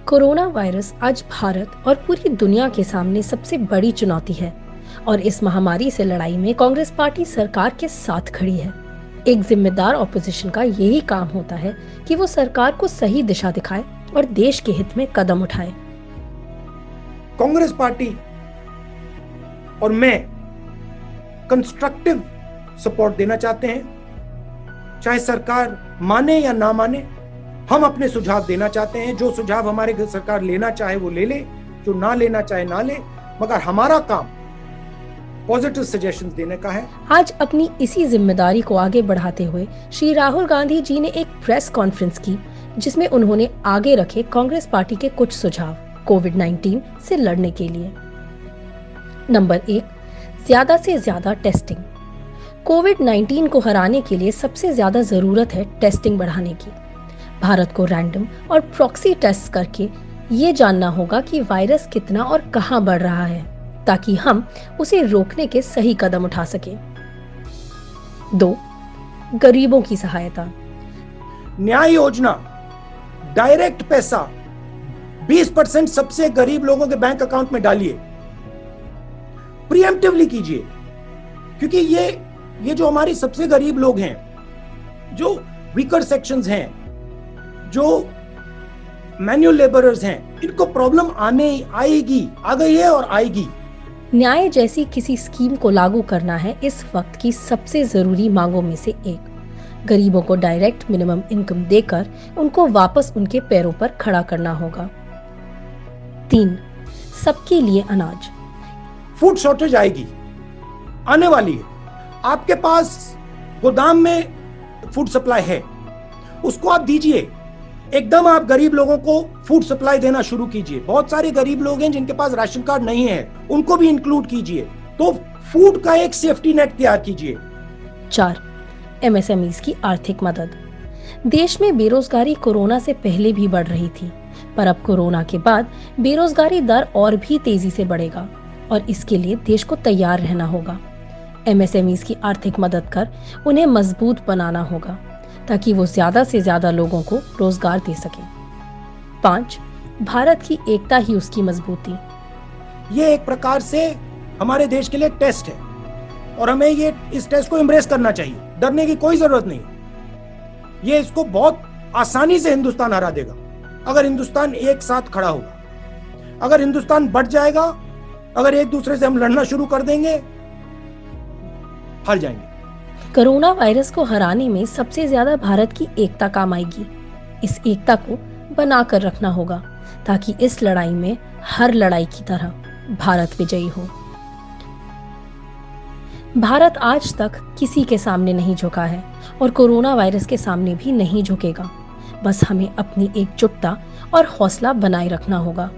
Corona virus आज भारत और पूरी दुनिया के सामने सबसे बड़ी चुनौती है और इस महामारी से लड़ाई में कांग्रेस पार्टी सरकार के साथ खड़ी है। एक जिम्मेदार ऑपोजिशन का यही काम होता है कि वो सरकार को सही दिशा दिखाए और देश के हित में कदम उठाए। कांग्रेस पार्टी और मैं कंस्ट्रक्टिव सपोर्ट देना चाहते हैं, चाहे सरकार माने या ना माने। हम अपने सुझाव देना चाहते हैं, जो सुझाव हमारे सरकार लेना चाहे वो ले ले, जो ना लेना चाहे ना ले, मगर हमारा काम पॉजिटिव सजेशंस देने का है। आज अपनी इसी जिम्मेदारी को आगे बढ़ाते हुए श्री राहुल गांधी जी ने एक प्रेस कॉन्फ्रेंस की, जिसमें उन्होंने आगे रखे कांग्रेस पार्टी के कुछ सुझाव कोविड-19 से लड़ने के लिए। नंबर 1, ज्यादा से ज्यादा टेस्टिंग। कोविड-19 को हराने के लिए सबसे ज्यादा जरूरत है टेस्टिंग बढ़ाने की। भारत को रैंडम और प्रॉक्सी टेस्ट करके ये जानना होगा कि वायरस कितना और कहां बढ़ रहा है, ताकि हम उसे रोकने के सही कदम उठा सकें। 2, गरीबों की सहायता। न्याय योजना, डायरेक्ट पैसा 20% सबसे गरीब लोगों के बैंक अकाउंट में डालिए, प्रीएम्प्टिवली कीजिए, क्योंकि ये जो हमारी सबसे गरीब लोग हैं, जो वीकर सेक्शंस हैं, जो मैन्युअल लेबरर्स हैं, इनको प्रॉब्लम आएगी, आ गई है और आएगी। न्याय जैसी किसी स्कीम को लागू करना है इस वक्त की सबसे जरूरी मांगों में से एक। गरीबों को डायरेक्ट मिनिमम इनकम देकर उनको वापस उनके पैरों पर खड़ा करना होगा। 3, सबके लिए अनाज। फूड शॉर्टेज आएगी, आने वाली है। आपके पास गोदाम में फूड सप्लाई है, उसको आप दीजिए। एकदम आप गरीब लोगों को फूड सप्लाई देना शुरू कीजिए। बहुत सारे गरीब लोग हैं जिनके पास राशन कार्ड नहीं है, उनको भी इंक्लूड कीजिए। तो फूड का एक सेफ्टी नेट तैयार कीजिए। 4, एमएसएमईज की आर्थिक मदद। देश में बेरोजगारी कोरोना से पहले भी बढ़ रही थी, पर अब कोरोना के बाद बेरोजगारी दर और भी तेजी से बढ़ेगा और इसके लिए देश को तैयार रहना होगा। एमएसएमईज की आर्थिक मदद कर उन्हें मजबूत बनाना होगा, ताकि वो ज्यादा से ज्यादा लोगों को रोजगार दे सके। 5, भारत की एकता ही उसकी मजबूती। ये एक प्रकार से हमारे देश के लिए टेस्ट है और हमें इस टेस्ट को एम्ब्रेस करना चाहिए। डरने की कोई जरूरत नहीं। ये इसको बहुत आसानी से हिंदुस्तान हरा देगा अगर हिंदुस्तान एक साथ खड़ा होगा। अगर हिंदुस्तान बढ़ जाएगा, अगर एक दूसरे से हम लड़ना शुरू कर देंगे, हार जाएंगे। कोरोना वायरस को हराने में सबसे ज्यादा भारत की एकता काम आएगी। इस एकता को बनाकर रखना होगा, ताकि इस लड़ाई में हर लड़ाई की तरह भारत विजयी हो। भारत आज तक किसी के सामने नहीं झुका है और कोरोना वायरस के सामने भी नहीं झुकेगा। बस हमें अपनी एकजुटता और हौसला बनाए रखना होगा।